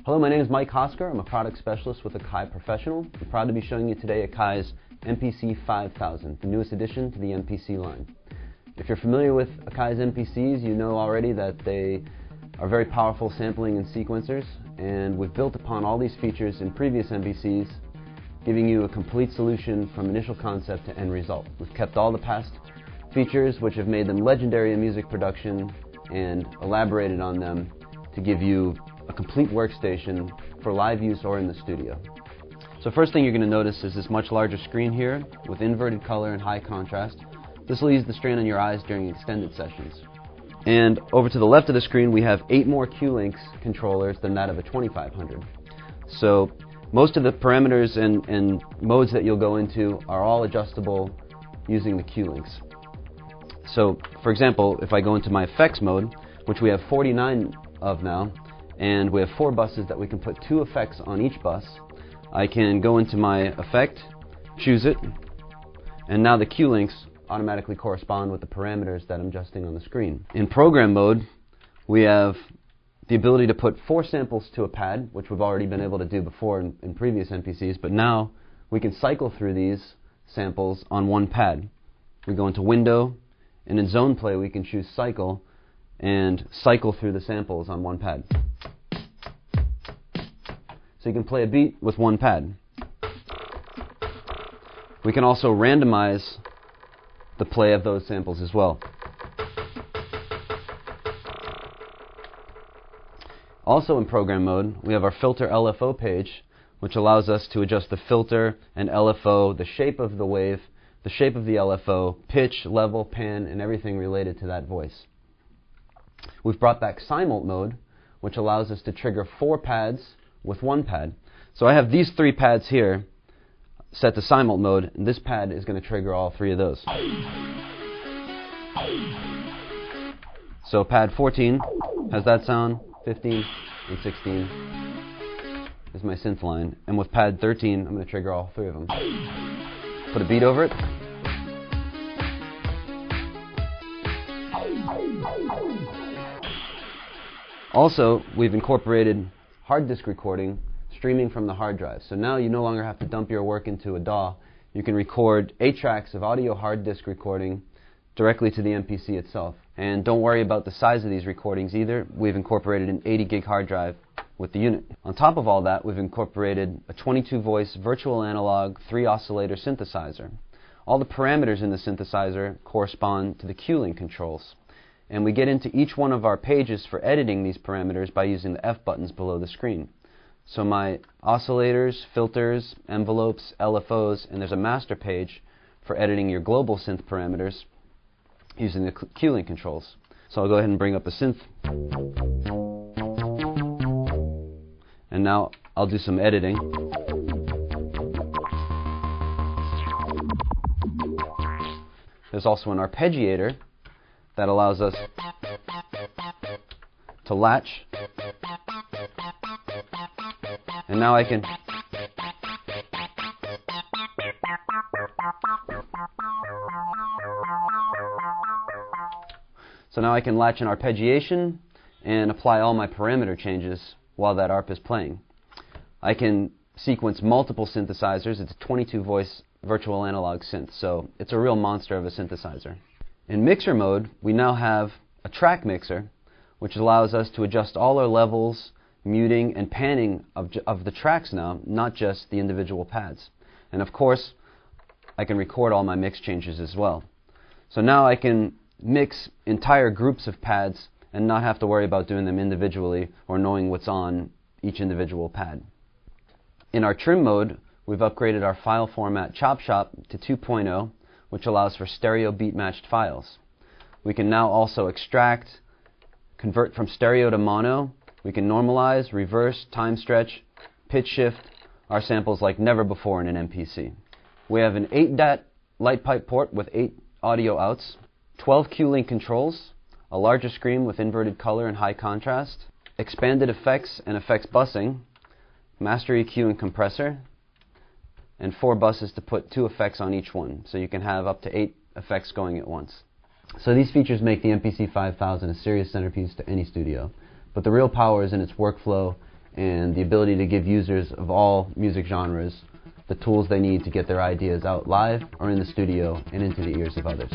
Hello, my name is Mike Hosker. I'm a product specialist with Akai Professional. I'm proud to be showing you today Akai's MPC 5000, the newest addition to the MPC line. If you're familiar with Akai's MPCs, you know already that they are very powerful sampling and sequencers, and we've built upon all these features in previous MPCs, giving you a complete solution from initial concept to end result. We've kept all the past features which have made them legendary in music production and elaborated on them to give you a complete workstation for live use or in the studio. So first thing you're going to notice is this much larger screen here with inverted color and high contrast. This will ease the strain on your eyes during extended sessions. And over to the left of the screen we have 8 more Q-Links controllers than that of a 2500. So most of the parameters and modes that you'll go into are all adjustable using the Q-Links. So for example, if I go into my effects mode, which we have 49 of now, and we have 4 buses that we can put 2 effects on each bus. I can go into my effect, choose it, and now the Q-Links automatically correspond with the parameters that I'm adjusting on the screen. In program mode, we have the ability to put 4 samples to a pad, which we've already been able to do before in previous MPCs, but now we can cycle through these samples on one pad. We go into Window, and in Zone Play we can choose Cycle, and cycle through the samples on one pad. So you can play a beat with one pad. We can also randomize the play of those samples as well. Also in program mode, we have our filter LFO page, which allows us to adjust the filter and LFO, the shape of the wave, the shape of the LFO, pitch, level, pan, and everything related to that voice. We've brought back Simult mode, which allows us to trigger 4 pads with 1 pad. So I have these 3 pads here set to Simult mode, and this pad is going to trigger all 3 of those. So pad 14 has that sound, 15 and 16 is my synth line, and with pad 13 I'm going to trigger all 3 of them. Put a beat over it. Also, we've incorporated hard disk recording, streaming from the hard drive. So now you no longer have to dump your work into a DAW. You can record 8 tracks of audio hard disk recording directly to the MPC itself. And don't worry about the size of these recordings either. We've incorporated an 80 gig hard drive with the unit. On top of all that, we've incorporated a 22 voice virtual analog 3 oscillator synthesizer. All the parameters in the synthesizer correspond to the Q-Link controls. And we get into each one of our pages for editing these parameters by using the F buttons below the screen. So my oscillators, filters, envelopes, LFOs, and there's a master page for editing your global synth parameters using the Q-Link controls. So I'll go ahead and bring up a synth. And now I'll do some editing. There's also an arpeggiator that allows us to latch. And now I can latch an arpeggiation and apply all my parameter changes while that ARP is playing. I can sequence multiple synthesizers. It's a 22 voice virtual analog synth, so it's a real monster of a synthesizer. In mixer mode, we now have a track mixer, which allows us to adjust all our levels, muting, and panning of the tracks now, not just the individual pads. And of course, I can record all my mix changes as well. So now I can mix entire groups of pads and not have to worry about doing them individually or knowing what's on each individual pad. In our trim mode, we've upgraded our file format Chop Shop to 2.0, which allows for stereo beat matched files. We can now also extract, convert from stereo to mono. We can normalize, reverse, time stretch, pitch shift our samples like never before in an MPC. We have an 8-DAT light pipe port with 8 audio outs, 12 Q-Link controls, a larger screen with inverted color and high contrast, expanded effects and effects busing, master EQ and compressor, and 4 buses to put 2 effects on each one, so you can have up to 8 effects going at once. So these features make the MPC 5000 a serious centerpiece to any studio, but the real power is in its workflow and the ability to give users of all music genres the tools they need to get their ideas out live or in the studio and into the ears of others.